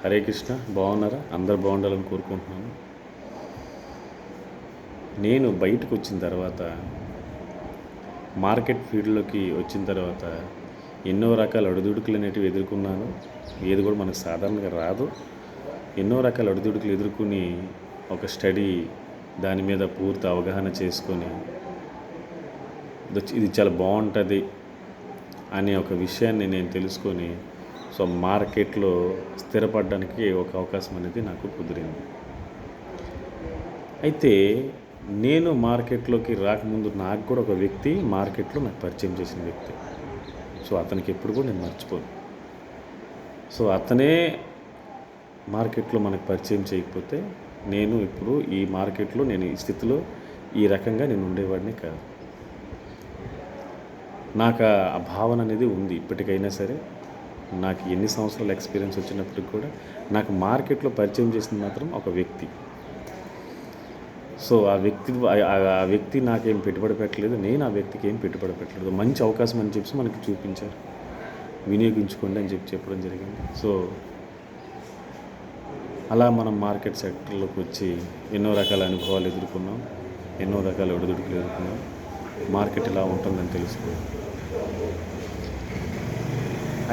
హరే కృష్ణ. బాగున్నారా? అందరు బాగుండాలని కోరుకుంటున్నాను. నేను బయటకు వచ్చిన తర్వాత, మార్కెట్ ఫీల్డ్లోకి వచ్చిన తర్వాత ఎన్నో రకాల అడుదుడుకులు అనేటివి ఎదుర్కొన్నాను. ఏది కూడా మనకు సాధారణంగా రాదు. ఎన్నో రకాల అడుదుడుకులు ఎదుర్కొని ఒక స్టడీ దాని మీద పూర్తి అవగాహన చేసుకొని ఇది చాలా బాగుంటుంది అనే ఒక విషయాన్ని నేను తెలుసుకొని సో మార్కెట్లో స్థిరపడడానికి ఒక అవకాశం అనేది నాకు కుదిరింది. అయితే నేను మార్కెట్లోకి రాకముందు నాకు కూడా ఒక వ్యక్తి మార్కెట్లో నాకు పరిచయం చేసిన వ్యక్తి. సో అతనికి ఎప్పుడు కూడా నేను మర్చిపోను. సో అతనే మార్కెట్లో మనకు పరిచయం చేయకపోతే నేను ఇప్పుడు ఈ మార్కెట్లో నేను ఈ స్థితిలో ఈ రకంగా నేను ఉండేవాడిని కాదు. నాకు ఆ భావన అనేది ఉంది ఇప్పటికైనా సరే. నాకు ఎన్ని సంవత్సరాల ఎక్స్పీరియన్స్ వచ్చినప్పటికి కూడా నాకు మార్కెట్లో పరిచయం చేసింది మాత్రం ఒక వ్యక్తి. సో ఆ వ్యక్తి నాకేం పెట్టుబడి పెట్టలేదు, నేను ఆ వ్యక్తికి ఏం పెట్టుబడి పెట్టలేదు. మంచి అవకాశం అని చెప్పి మనకి చూపించారు, వినియోగించుకోండి అని చెప్పడం జరిగింది. సో అలా మనం మార్కెట్ సెక్టర్లోకి వచ్చి ఎన్నో రకాల అనుభవాలు ఎదుర్కొన్నాం, ఎన్నో రకాల ఒడిదుడుకులు ఎదుర్కొన్నాం. మార్కెట్ ఇలా ఉంటుందని తెలుసుకో.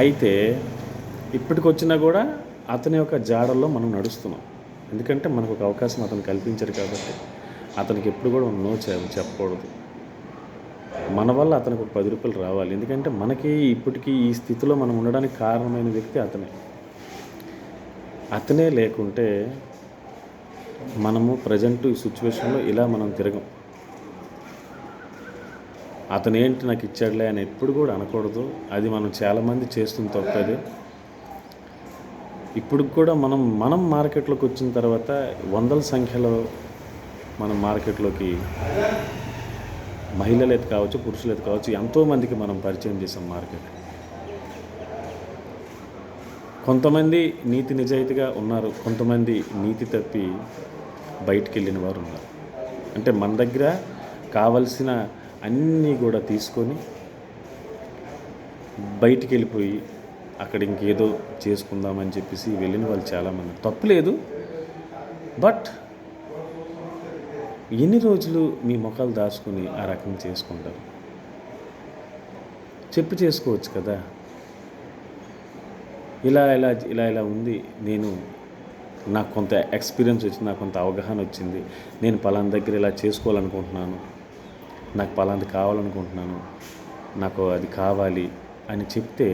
అయితే ఇప్పటికొచ్చినా కూడా అతని యొక్క జాడల్లో మనం నడుస్తున్నాం. ఎందుకంటే మనకు ఒక అవకాశం అతను కల్పించారు కాబట్టి అతనికి ఎప్పుడు కూడా నో చెప్పకూడదు. మన వల్ల అతనికి ఒక 10 రూపాయలు రావాలి. ఎందుకంటే మనకి ఇప్పటికీ ఈ స్థితిలో మనం ఉండడానికి కారణమైన వ్యక్తి అతనే లేకుంటే మనము ప్రజెంట్ ఈ సిచ్యువేషన్లో ఇలా మనం తిరగం. అతను ఏంటి నాకు ఇచ్చాడులే అని ఎప్పుడు కూడా అనకూడదు. అది మనం చాలామంది చేస్తుంది తప్పది. ఇప్పుడు కూడా మనం మార్కెట్లోకి వచ్చిన తర్వాత వందల సంఖ్యలో మనం మార్కెట్లోకి మహిళలైతే కావచ్చు, పురుషులైతే కావచ్చు, ఎంతోమందికి మనం పరిచయం చేసాం మార్కెట్. కొంతమంది నీతి నిజాయితీగా ఉన్నారు, కొంతమంది నీతి తప్పి బయటికి వెళ్ళిన వారు ఉన్నారు. అంటే మన దగ్గర కావలసిన అన్నీ కూడా తీసుకొని బయటికి వెళ్ళిపోయి అక్కడ ఇంకేదో చేసుకుందామని చెప్పేసి వెళ్ళిన వాళ్ళు చాలామంది. తప్పులేదు. బట్ ఎన్ని రోజులు మీ ముఖాలు దాచుకొని ఆ రకంగా చేసుకుంటారు? చేసుకోవచ్చు కదా. ఇలా ఉంది, నాకు కొంత ఎక్స్పీరియన్స్ వచ్చింది, నాకు కొంత అవగాహన వచ్చింది, నేను పలానా దగ్గర ఇలా చేసుకోవాలనుకుంటున్నాను, నాకు పలాంటి కావాలనుకుంటున్నాను, నాకు అది కావాలి అని చెప్తే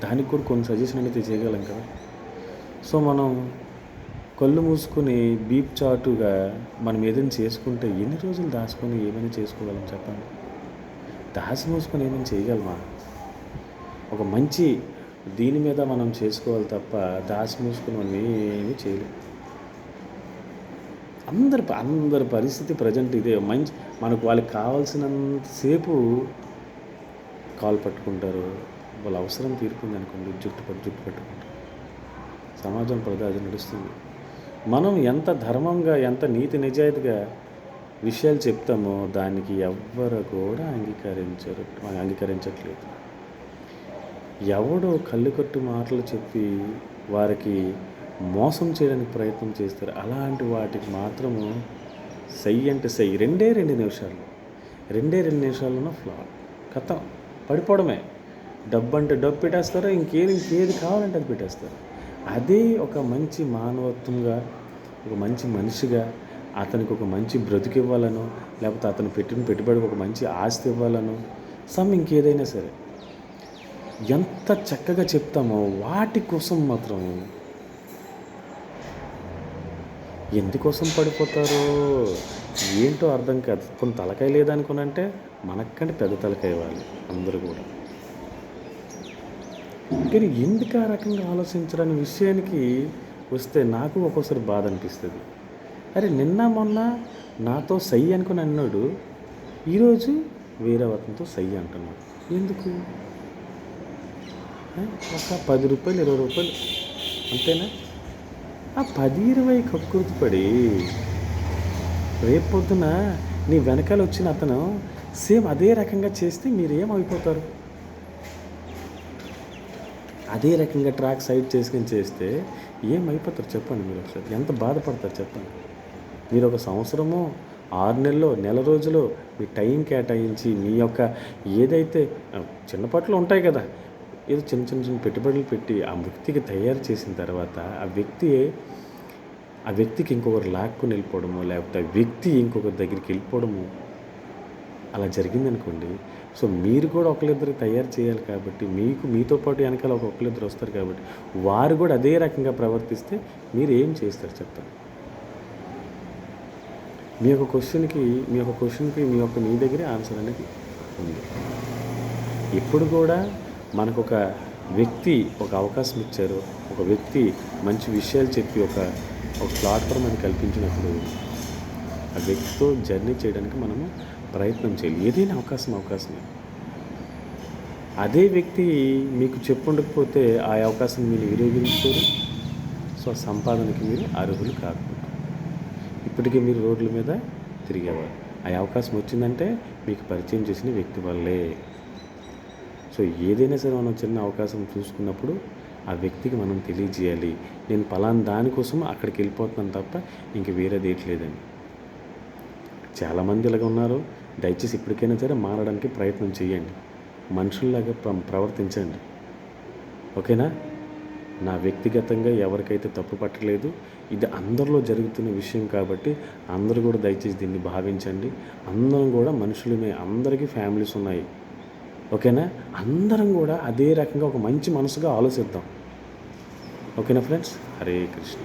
దానికి కూడా కొన్ని సజెషన్ అనేది చేయగలం కదా. సో మనం కళ్ళు మూసుకొని బీప్ చాటుగా మనం ఏదైనా చేసుకుంటే ఎన్ని రోజులు దాచుకొని ఏమైనా చేసుకోగలం చెప్పండి? దాచి మూసుకొని ఏమైనా చేయగలమా? ఒక మంచి దీని మీద మనం చేసుకోవాలి తప్ప దాచి మూసుకొని మనం ఏమీ చేయలేం. అందరి పరిస్థితి ప్రజెంట్ ఇదే. మనకు వాళ్ళకి కావాల్సినంతసేపు కాలు పట్టుకుంటారు. వాళ్ళ అవసరం తీరుతుంది అనుకోండి, జుట్టు పట్టుకుంటారు. సమాజం అది నడుస్తుంది. మనం ఎంత ధర్మంగా, ఎంత నీతి నిజాయితీగా విషయాలు చెప్తామో దానికి ఎవ్వరు కూడా అంగీకరించట్లేదు. ఎవడో కళ్ళు కట్టు మాటలు చెప్పి వారికి మోసం చేయడానికి ప్రయత్నం చేస్తారు. అలాంటి వాటికి మాత్రము సై అంటే సై. రెండే రెండు నిమిషాల్లోనూ ఫ్లాట్ కథం పడిపోవడమే. డబ్బు అంటే డబ్బు పెట్టేస్తారు, ఇంకేది కావాలంటే అది పెట్టేస్తారు. అదే ఒక మంచి మానవత్వంగా, ఒక మంచి మనిషిగా అతనికి ఒక మంచి బ్రతుకు ఇవ్వాలను, లేకపోతే అతను పెట్టిన పెట్టుబడికి ఒక మంచి ఆస్తి ఇవ్వాలను, ఇంకేదైనా సరే ఎంత చక్కగా చెప్తామో వాటి కోసం మాత్రం ఎందుకోసం పడిపోతారో ఏంటో అర్థం కాదు. కొన్ని తలకాయ లేదనుకున్నంటే మనకంటే పెద్ద తలకాయ ఇవ్వాలి అందరూ కూడా. కానీ ఎందుకు ఆ రకంగా ఆలోచించడనే విషయానికి వస్తే నాకు ఒక్కోసారి బాధ అనిపిస్తుంది. అరే నిన్న మొన్న నాతో సై అనుకుని అన్నాడు, ఈరోజు వేరే అతనితో సై అంటున్నాడు. ఎందుకు? ఒక 10 రూపాయలు 20 రూపాయలు అంతేనా? ఆ 10-20 కక్కుర్తిపడి రేపొద్దున నీ వెనకాల వచ్చిన అతను సేమ్ అదే రకంగా చేస్తే మీరేమైపోతారు? అదే రకంగా ట్రాక్ సైడ్ చేసుకొని చేస్తే ఏమైపోతారు చెప్పండి మీరు ఒకసారి? ఎంత బాధపడతారు చెప్పండి? మీరు ఒక సంవత్సరమో, 6 నెలలో, నెల రోజులో మీ టైం కేటాయించి మీ యొక్క ఏదైతే చిన్నపాట్లు ఉంటాయి కదా! ఏదో చిన్న చిన్న చిన్న పెట్టుబడులు పెట్టి ఆ వ్యక్తికి తయారు చేసిన తర్వాత ఆ వ్యక్తికి ఇంకొకరు లాక్కొని వెళ్ళిపోవడమో, లేకపోతే ఆ వ్యక్తి ఇంకొకరి దగ్గరికి వెళ్ళిపోవడము అలా జరిగిందనుకోండి. సో మీరు కూడా ఒకళ్ళిద్దరు తయారు చేయాలి కాబట్టి మీతో పాటు వెనకాల ఒకళ్ళిద్దరు వస్తారు కాబట్టి వారు కూడా అదే రకంగా ప్రవర్తిస్తే మీరు ఏం చేస్తారు చెప్పండి? మీ యొక్క క్వశ్చన్కి మీ దగ్గరే ఆన్సర్ అనేది ఉంది. ఇప్పుడు కూడా మనకు ఒక వ్యక్తి ఒక అవకాశం ఇచ్చారు, ఒక వ్యక్తి మంచి విషయాలు చెప్పి ఒక ప్లాట్ఫామ్ అని కల్పించినప్పుడు ఆ వ్యక్తితో జర్నీ చేయడానికి మనము ప్రయత్నం చేయాలి. ఏదైనా అవకాశమే. అదే వ్యక్తి మీకు చెప్పుండకపోతే ఆ అవకాశం మీరు వినియోగించుకోరు. సో సంపాదనకి మీరు అర్హులు కాకుండా ఇప్పటికీ మీరు రోడ్ల మీద తిరిగేవారు. ఆ అవకాశం వచ్చిందంటే మీకు పరిచయం చేసిన వ్యక్తి వల్లే. సో ఏదైనా సరే మనం చిన్న అవకాశం చూసుకున్నప్పుడు ఆ వ్యక్తికి మనం తెలియజేయాలి, నేను పలానా దానికోసం అక్కడికి వెళ్ళిపోతున్నాను తప్ప ఇంక వేరేది ఏట్లేదని. చాలామంది ఇలాగ ఉన్నారు. దయచేసి ఇప్పటికైనా సరే మారడానికి ప్రయత్నం చేయండి. మనుషుల్లాగా ప్రవర్తించండి. ఓకేనా? నా వ్యక్తిగతంగా ఎవరికైతే తప్పు పట్టలేదు, ఇది అందరిలో జరుగుతున్న విషయం కాబట్టి అందరూ కూడా దయచేసి దీన్ని భావించండి. అందరం కూడా మనుషులమే, అందరికీ ఫ్యామిలీస్ ఉన్నాయి. ఓకేనా? అందరం కూడా అదే రకంగా ఒక మంచి మనసుగా ఆలోచిద్దాం. ఓకేనా ఫ్రెండ్స్? హరే కృష్ణ.